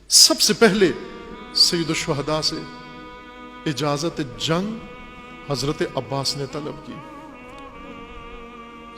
سب سے پہلے سید الشہداء سے اجازت جنگ حضرت عباس نے طلب کی.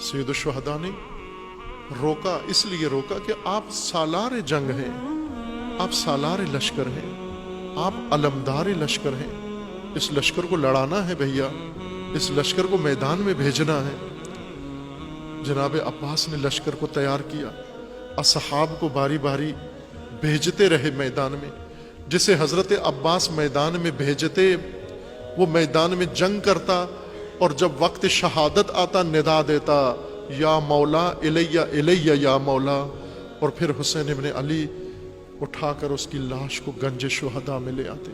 سید الشہداء نے روکا، اس لیے روکا کہ آپ سالار جنگ ہیں، آپ سالار لشکر ہیں، آپ علمدار لشکر ہیں. اس لشکر کو لڑانا ہے بھیا، اس لشکر کو میدان میں بھیجنا ہے. جناب عباس نے لشکر کو تیار کیا، اصحاب کو باری باری بھیجتے رہے میدان میں. جسے حضرت عباس میدان میں بھیجتے وہ میدان میں جنگ کرتا، اور جب وقت شہادت آتا ندا دیتا یا مولا الیہ الیہ یا مولا، اور پھر حسین ابن علی اٹھا کر اس کی لاش کو گنج شہداء میں لے آتے.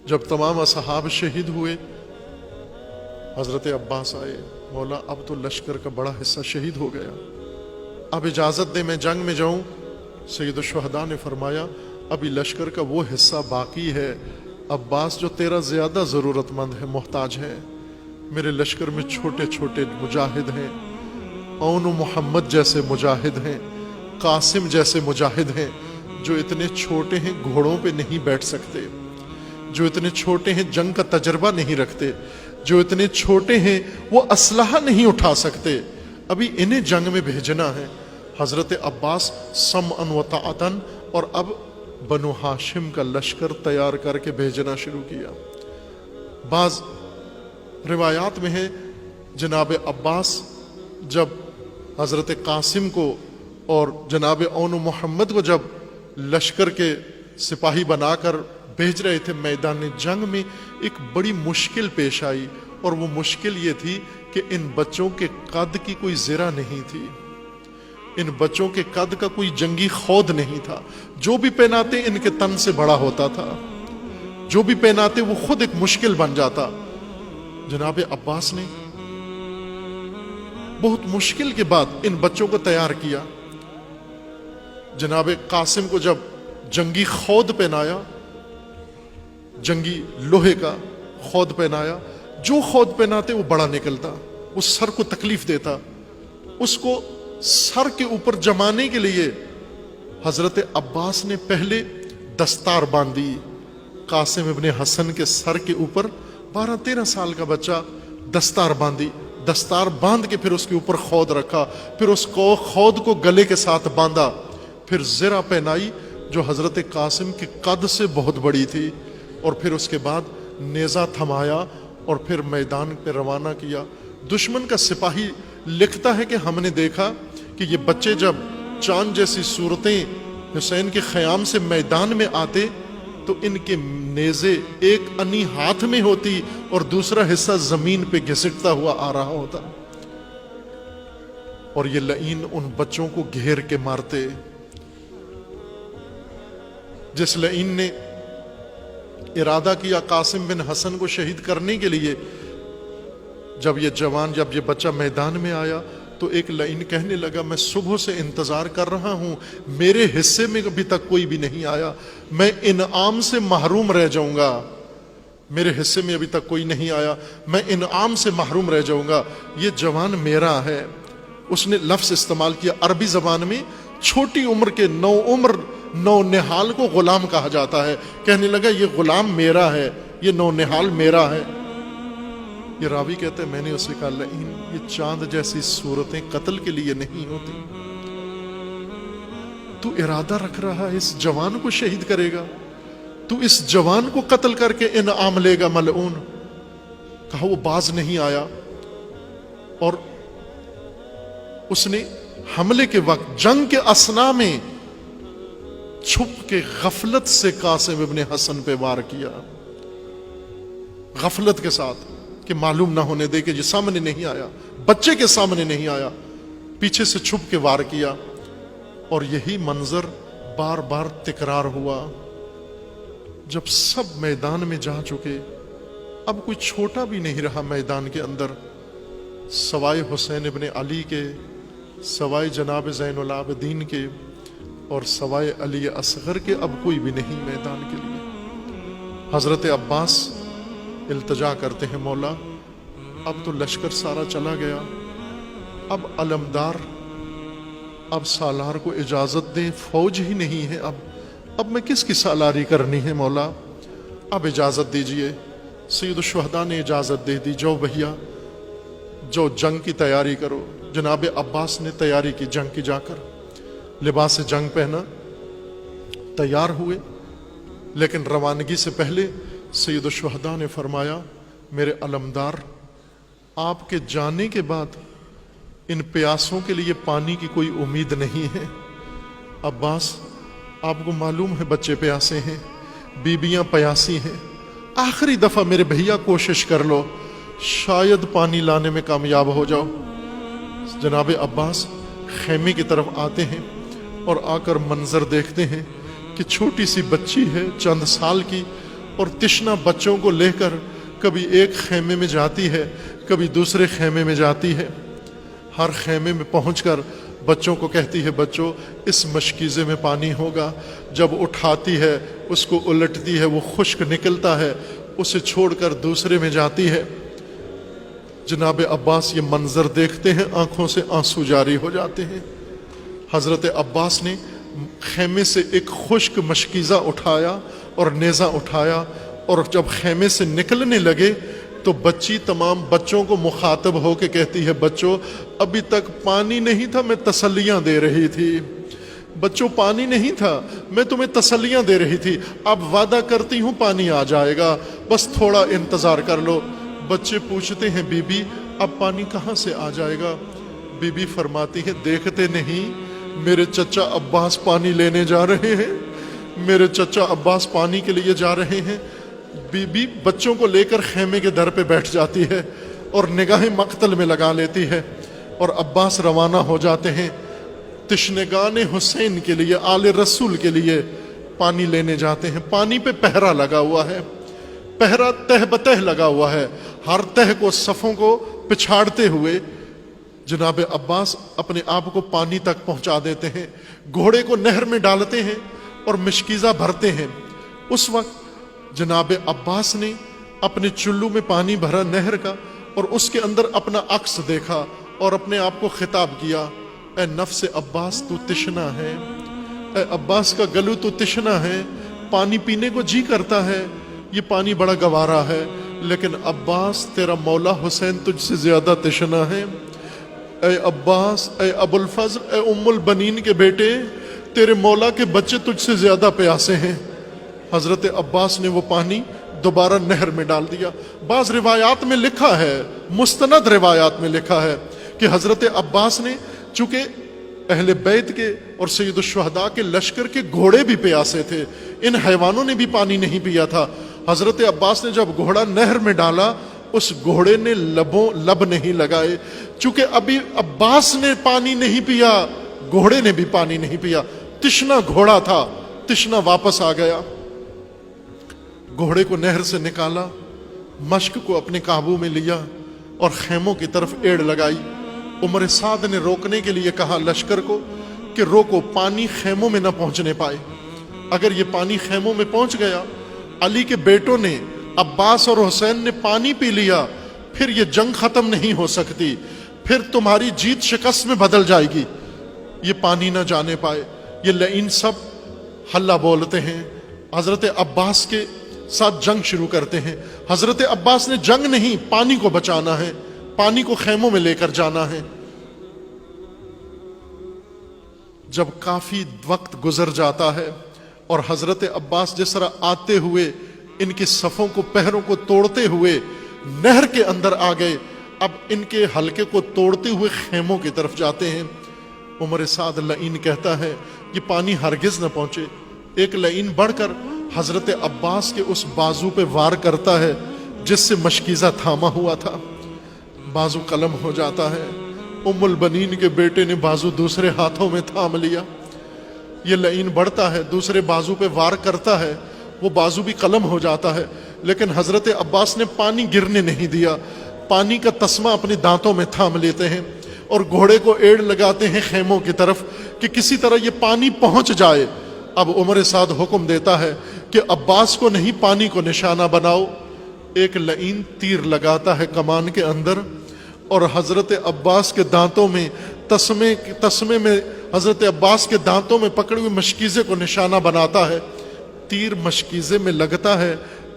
جب تمام اصحاب شہید ہوئے، حضرت عباس آئے، مولا اب تو لشکر کا بڑا حصہ شہید ہو گیا، اب اجازت دے میں جنگ میں جاؤں. سید الشہداء نے فرمایا ابھی لشکر کا وہ حصہ باقی ہے عباس جو تیرا زیادہ ضرورت مند ہے، محتاج ہے. میرے لشکر میں چھوٹے چھوٹے مجاہد ہیں، اون محمد جیسے مجاہد ہیں، قاسم جیسے مجاہد ہیں، جو اتنے چھوٹے ہیں گھوڑوں پہ نہیں بیٹھ سکتے، جو اتنے چھوٹے ہیں جنگ کا تجربہ نہیں رکھتے، جو اتنے چھوٹے ہیں وہ اسلحہ نہیں اٹھا سکتے، ابھی انہیں جنگ میں بھیجنا ہے. حضرت عباس سمعا و طاعتا، اور اب بنو ہاشم کا لشکر تیار کر کے بھیجنا شروع کیا. بعض روایات میں ہے جناب عباس جب حضرت قاسم کو اور جناب اون محمد کو جب لشکر کے سپاہی بنا کر بھیج رہے تھے میدان جنگ میں، ایک بڑی مشکل پیش آئی، اور وہ مشکل یہ تھی کہ ان بچوں کے قد کی کوئی زرہ نہیں تھی، ان بچوں کے قد کا کوئی جنگی خود نہیں تھا. جو بھی پہناتے ان کے تن سے بڑا ہوتا تھا، جو بھی پہناتے وہ خود ایک مشکل بن جاتا. جناب عباس نے بہت مشکل کے بعد ان بچوں کو تیار کیا. جناب قاسم کو جب جنگی خود پہنایا، جنگی لوہے کا خود پہنایا، جو خود پہناتے وہ بڑا نکلتا، وہ سر کو تکلیف دیتا. اس کو سر کے اوپر جمانے کے لیے حضرت عباس نے پہلے دستار باندھی. قاسم ابن حسن کے سر کے اوپر 12-13 سال کا بچہ دستار باندھی، دستار باندھ کے پھر اس کے اوپر خود رکھا، پھر اس کو خود کو گلے کے ساتھ باندھا، پھر زرہ پہنائی جو حضرت قاسم کے قد سے بہت بڑی تھی، اور پھر اس کے بعد نیزہ تھمایا اور پھر میدان پہ روانہ کیا. دشمن کا سپاہی لکھتا ہے کہ ہم نے دیکھا کہ یہ بچے جب چاند جیسی صورتیں حسین کے خیام سے میدان میں آتے تو ان کے نیزے ایک انی ہاتھ میں ہوتی اور دوسرا حصہ زمین پہ گھسٹتا ہوا آ رہا ہوتا، اور یہ لعین ان بچوں کو گھیر کے مارتے. جس لعین نے ارادہ کیا قاسم بن حسن کو شہید کرنے کے لیے، جب یہ بچہ میدان میں آیا تو ایک لعین کہنے لگا میں صبح سے انتظار کر رہا ہوں، میرے حصے میں ابھی تک کوئی بھی نہیں آیا، میں انعام سے محروم رہ جاؤں گا، میرے حصے میں ابھی تک کوئی نہیں آیا، میں انعام سے محروم رہ جاؤں گا، یہ جوان میرا ہے. اس نے لفظ استعمال کیا عربی زبان میں، چھوٹی عمر کے نونہال کو غلام کہا جاتا ہے. کہنے لگا یہ غلام میرا ہے، یہ نونہال میرا ہے. یہ راوی کہتے ہیں میں نے اسے کہا لعین، یہ چاند جیسی صورتیں قتل کے لیے نہیں ہوتی، تو ارادہ رکھ رہا ہے اس جوان کو شہید کرے گا، تو اس جوان کو قتل کر کے انعام لے گا ملعون. کہا وہ باز نہیں آیا، اور اس نے حملے کے وقت جنگ کے اثناء میں چھپ کے غفلت سے قاسم ابن حسن پہ وار کیا، غفلت کے ساتھ کہ معلوم نہ ہونے دے کہ یہ سامنے نہیں آیا، بچے کے سامنے نہیں آیا، پیچھے سے چھپ کے وار کیا. اور یہی منظر بار بار تکرار ہوا. جب سب میدان میں جا چکے، اب کوئی چھوٹا بھی نہیں رہا میدان کے اندر، سوائے حسین ابن علی کے، سوائے جناب زین العابدین کے، اور سوائے علی اصغر کے اب کوئی بھی نہیں میدان کے لیے. حضرت عباس التجا کرتے ہیں مولا اب تو لشکر سارا چلا گیا، اب علمدار اب سالار کو اجازت دیں، فوج ہی نہیں ہے، اب میں کس کی سالاری کرنی ہے مولا، اب اجازت دیجئے۔ سید الشہداء نے اجازت دے دی، جو بھیا جو جنگ کی تیاری کرو۔ جناب عباس نے تیاری کی جنگ کی، جا کر لباس جنگ پہنا، تیار ہوئے، لیکن روانگی سے پہلے سید الشہداء نے فرمایا میرے علمدار، آپ کے جانے کے بعد ان پیاسوں کے لیے پانی کی کوئی امید نہیں ہے۔ عباس، آپ کو معلوم ہے بچے پیاسے ہیں، بیبیاں پیاسی ہیں، آخری دفعہ میرے بھیا کوشش کر لو، شاید پانی لانے میں کامیاب ہو جاؤ۔ جناب عباس خیمے کی طرف آتے ہیں اور آ کر منظر دیکھتے ہیں کہ چھوٹی سی بچی ہے چند سال کی، اور تشنا بچوں کو لے کر کبھی ایک خیمے میں جاتی ہے، کبھی دوسرے خیمے میں جاتی ہے۔ ہر خیمے میں پہنچ کر بچوں کو کہتی ہے بچوں اس مشکیزے میں پانی ہوگا، جب اٹھاتی ہے اس کو الٹتی ہے، وہ خشک نکلتا ہے، اسے چھوڑ کر دوسرے میں جاتی ہے۔ جناب عباس یہ منظر دیکھتے ہیں، آنکھوں سے آنسو جاری ہو جاتے ہیں۔ حضرت عباس نے خیمے سے ایک خشک مشکیزہ اٹھایا اور نیزہ اٹھایا، اور جب خیمے سے نکلنے لگے تو بچی تمام بچوں کو مخاطب ہو کے کہتی ہے بچوں ابھی تک پانی نہیں تھا، میں تسلیاں دے رہی تھی، بچوں پانی نہیں تھا، میں تمہیں تسلیاں دے رہی تھی، اب وعدہ کرتی ہوں پانی آ جائے گا، بس تھوڑا انتظار کر لو۔ بچے پوچھتے ہیں بی بی اب پانی کہاں سے آ جائے گا؟ بی بی فرماتی ہے دیکھتے نہیں میرے چچا عباس پانی لینے جا رہے ہیں، میرے چچا عباس پانی کے لیے جا رہے ہیں۔ بی بی بچوں کو لے کر خیمے کے در پہ بیٹھ جاتی ہے اور نگاہیں مقتل میں لگا لیتی ہے، اور عباس روانہ ہو جاتے ہیں تشنگان حسین کے لیے، آل رسول کے لیے پانی لینے جاتے ہیں۔ پانی پہ پہرا لگا ہوا ہے، پہرا تہ بتہ لگا ہوا ہے، ہر تہ کو صفوں کو پچھاڑتے ہوئے جناب عباس اپنے آپ کو پانی تک پہنچا دیتے ہیں، گھوڑے کو نہر میں ڈالتے ہیں اور مشکیزہ بھرتے ہیں۔ اس وقت جناب عباس نے اپنے چلو میں پانی بھرا نہر کا، اور اس کے اندر اپنا عکس دیکھا اور اپنے آپ کو خطاب کیا، اے نفس عباس تو تشنا ہے، اے عباس کا گلو تو تشنا ہے، پانی پینے کو جی کرتا ہے، یہ پانی بڑا گوارا ہے، لیکن عباس تیرا مولا حسین تجھ سے زیادہ تشنا ہے۔ اے عباس، اے ابو الفضل، اے ام البنین کے بیٹے، تیرے مولا کے بچے تجھ سے زیادہ پیاسے ہیں۔ حضرت عباس نے وہ پانی دوبارہ نہر میں ڈال دیا۔ بعض روایات میں لکھا ہے، مستند روایات میں لکھا ہے کہ حضرت عباس نے، چونکہ اہل بیت کے اور سید الشہداء کے لشکر کے گھوڑے بھی پیاسے تھے، ان حیوانوں نے بھی پانی نہیں پیا تھا، حضرت عباس نے جب گھوڑا نہر میں ڈالا اس گھوڑے نے لب نہیں لگائے، چونکہ ابھی عباس نے پانی نہیں پیا، گھوڑے نے بھی پانی نہیں پیا، تشنا گھوڑا تھا، تشنا واپس آ گیا۔ گھوڑے کو نہر سے نکالا، مشک کو اپنے قابو میں لیا اور خیموں کی طرف ایڑ لگائی۔ عمر سعد نے روکنے کے لیے کہا لشکر کو کہ روکو، پانی خیموں میں نہ پہنچنے پائے، اگر یہ پانی خیموں میں پہنچ گیا، علی کے بیٹوں نے، عباس اور حسین نے پانی پی لیا، پھر یہ جنگ ختم نہیں ہو سکتی، پھر تمہاری جیت شکست میں بدل جائے گی، یہ پانی نہ جانے پائے۔ یہ لعین سب حلہ بولتے ہیں، حضرت عباس کے ساتھ جنگ شروع کرتے ہیں۔ حضرت عباس نے جنگ نہیں، پانی کو بچانا ہے، پانی کو خیموں میں لے کر جانا ہے۔ جب کافی وقت گزر جاتا ہے اور حضرت عباس جس طرح آتے ہوئے ان کی صفوں کو، پہروں کو توڑتے ہوئے نہر کے اندر آ گئے، اب ان کے حلقے کو توڑتے ہوئے خیموں کی طرف جاتے ہیں۔ عمر سعد لعین کہتا ہے یہ پانی ہرگز نہ پہنچے۔ ایک لعین بڑھ کر حضرت عباس کے اس بازو پہ وار کرتا ہے جس سے مشکیزہ تھاما ہوا تھا، بازو قلم ہو جاتا ہے۔ ام البنین کے بیٹے نے بازو دوسرے ہاتھوں میں تھام لیا۔ یہ لعین بڑھتا ہے، دوسرے بازو پہ وار کرتا ہے، وہ بازو بھی قلم ہو جاتا ہے، لیکن حضرت عباس نے پانی گرنے نہیں دیا، پانی کا تسمہ اپنے دانتوں میں تھام لیتے ہیں اور گھوڑے کو ایڑ لگاتے ہیں خیموں کی طرف کہ کسی طرح یہ پانی پہنچ جائے۔ اب عمر سعد حکم دیتا ہے کہ عباس کو نہیں، پانی کو نشانہ بناؤ۔ ایک لعین تیر لگاتا ہے کمان کے اندر اور حضرت عباس کے دانتوں میں تسمے میں حضرت عباس کے دانتوں میں پکڑے ہوئے مشکیزے کو نشانہ بناتا ہے، تیر مشکیزے میں لگتا ہے،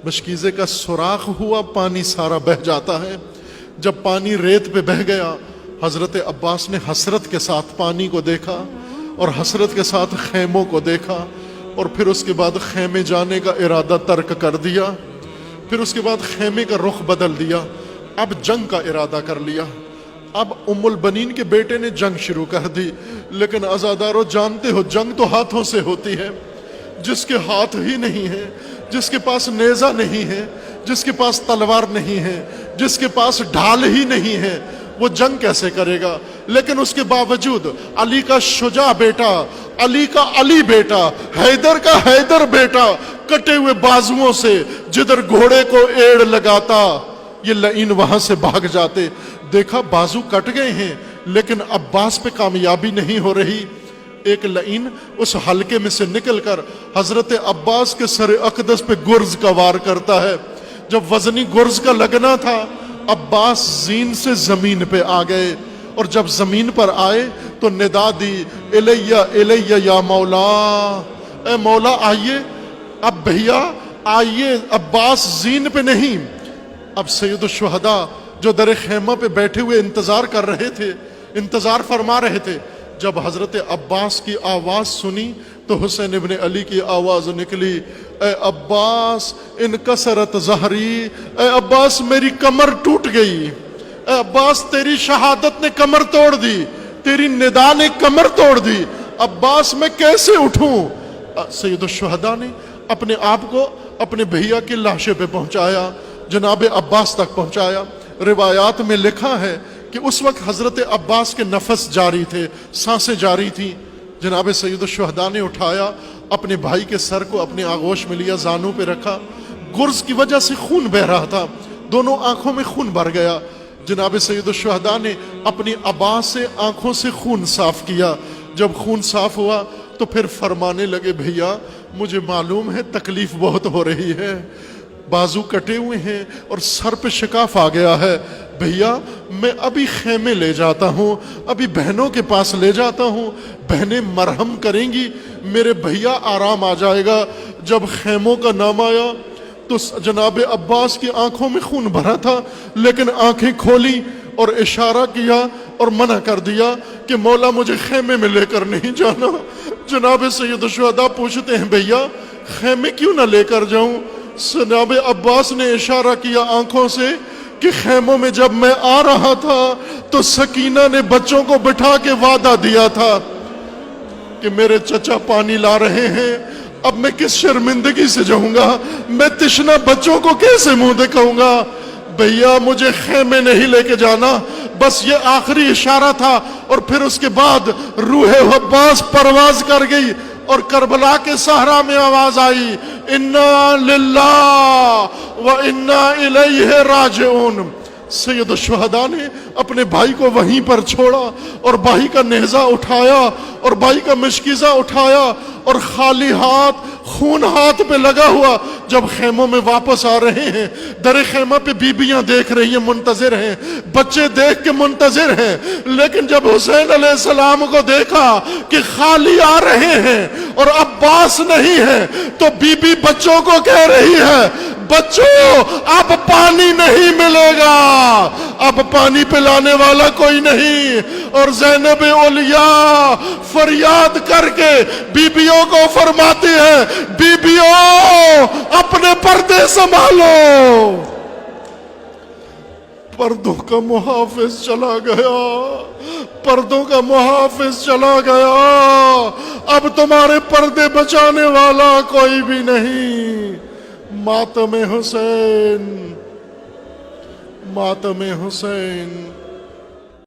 مشکیزے کا سوراخ ہوا، پانی سارا بہہ جاتا ہے۔ جب پانی ریت پہ بہہ گیا، حضرت عباس نے حسرت کے ساتھ پانی کو دیکھا اور حسرت کے ساتھ خیموں کو دیکھا، اور پھر اس کے بعد خیمے جانے کا ارادہ ترک کر دیا، پھر اس کے بعد خیمے کا رخ بدل دیا، اب جنگ کا ارادہ کر لیا۔ اب ام البنین کے بیٹے نے جنگ شروع کر دی، لیکن عزادارو جانتے ہو جنگ تو ہاتھوں سے ہوتی ہے۔ جس کے ہاتھ ہی نہیں ہے، جس کے پاس نیزہ نہیں ہے، جس کے پاس تلوار نہیں ہے، جس کے پاس ڈھال ہی نہیں ہے، وہ جنگ کیسے کرے گا؟ لیکن اس کے باوجود علی کا شجاع بیٹا، علی کا علی بیٹا، حیدر کا حیدر بیٹا کٹے ہوئے بازوؤں سے جدھر گھوڑے کو ایڑ لگاتا، یہ لعین وہاں سے بھاگ جاتے۔ دیکھا بازو کٹ گئے ہیں لیکن عباس پہ کامیابی نہیں ہو رہی۔ ایک لعین اس حلقے میں سے نکل کر حضرت عباس کے سر اقدس پہ گرز کا وار کرتا ہے۔ جب وزنی گرز کا لگنا تھا، عباس زین سے زمین پہ آ گئے، اور جب زمین پر آئے تو ندا دی، الیہ الیہ یا مولا، اے مولا آئیے۔ اب بھیا آئیے، عباس زین پہ نہیں، اب سید الشہداء جو در خیمہ پہ بیٹھے ہوئے انتظار کر رہے تھے، انتظار فرما رہے تھے، جب حضرت عباس کی آواز سنی تو حسین ابن علی کی آواز نکلی، اے عباس انکسرت ظہری، اے عباس میری کمر ٹوٹ گئی، اے عباس تیری شہادت نے کمر توڑ دی، تیری ندا نے کمر توڑ دی، عباس میں کیسے اٹھوں؟ سید الشہداء نے اپنے آپ کو اپنے بھیا کی لاشے پہ پہنچایا، جناب عباس تک پہنچایا۔ روایات میں لکھا ہے کہ اس وقت حضرت عباس کے نفس جاری تھے، سانسیں جاری تھیں۔ جناب سید الشہداء نے اٹھایا، اپنے بھائی کے سر کو اپنے آغوش میں لیا، زانوں پہ رکھا، گرز کی وجہ سے خون بہ رہا تھا، دونوں آنکھوں میں خون بھر گیا۔ جناب سید الشہداء نے اپنی عبا سے آنکھوں سے خون صاف کیا۔ جب خون صاف ہوا تو پھر فرمانے لگے، بھیا مجھے معلوم ہے تکلیف بہت ہو رہی ہے، بازو کٹے ہوئے ہیں اور سر پہ شکاف آ گیا ہے، بھیا میں ابھی خیمے لے جاتا ہوں، ابھی بہنوں کے پاس لے جاتا ہوں، بہنیں مرہم کریں گی، میرے بھیا آرام آ جائے گا۔ جب خیموں کا نام آیا تو جناب عباس کی آنکھوں میں خون بھرا تھا، لیکن آنکھیں کھولی اور اشارہ کیا اور منع کر دیا کہ مولا مجھے خیمے میں لے کر نہیں جانا۔ جناب سید الشہداء پوچھتے ہیں، بھیا خیمے کیوں نہ لے کر جاؤں؟ جناب عباس نے اشارہ کیا آنکھوں سے کہ خیموں میں جب میں آ رہا تھا تو سکینہ نے بچوں کو بٹھا کے وعدہ دیا تھا کہ میرے چچا پانی لا رہے ہیں، اب میں کس شرمندگی سے جاؤں گا، میں تشنہ بچوں کو کیسے منہ دکھاؤں گا؟ بھیا مجھے خیمے نہیں لے کے جانا، بس یہ آخری اشارہ تھا۔ اور پھر اس کے بعد روح عباس پرواز کر گئی اور کربلا کے صحرا میں آواز آئی، انا للہ و انا الیہ راجعون۔ سید الشہداء نے اپنے بھائی کو وہیں پر چھوڑا اور بھائی کا نیزہ اٹھایا اور بھائی کا مشکیزہ اٹھایا اور خالی ہاتھ، خون ہاتھ پہ لگا ہوا جب خیموں میں واپس آ رہے ہیں، در خیمہ پہ بیبیاں دیکھ رہی ہیں، منتظر ہیں، بچے دیکھ کے منتظر ہیں، لیکن جب حسین علیہ السلام کو دیکھا کہ خالی آ رہے ہیں اور عباس نہیں ہے تو بی بی بچوں کو کہہ رہی ہے، بچوں اب پانی نہیں ملے گا، اب پانی پلانے والا کوئی نہیں۔ اور زینب اولیاء فریاد کر کے بیبیوں کو فرماتی ہے، بیبیوں اپنے پردے سنبھالو۔ پردوں کا محافظ چلا گیا، پردوں کا محافظ چلا گیا، اب تمہارے پردے بچانے والا کوئی بھی نہیں۔ ماتم حسین، ماتم حسین۔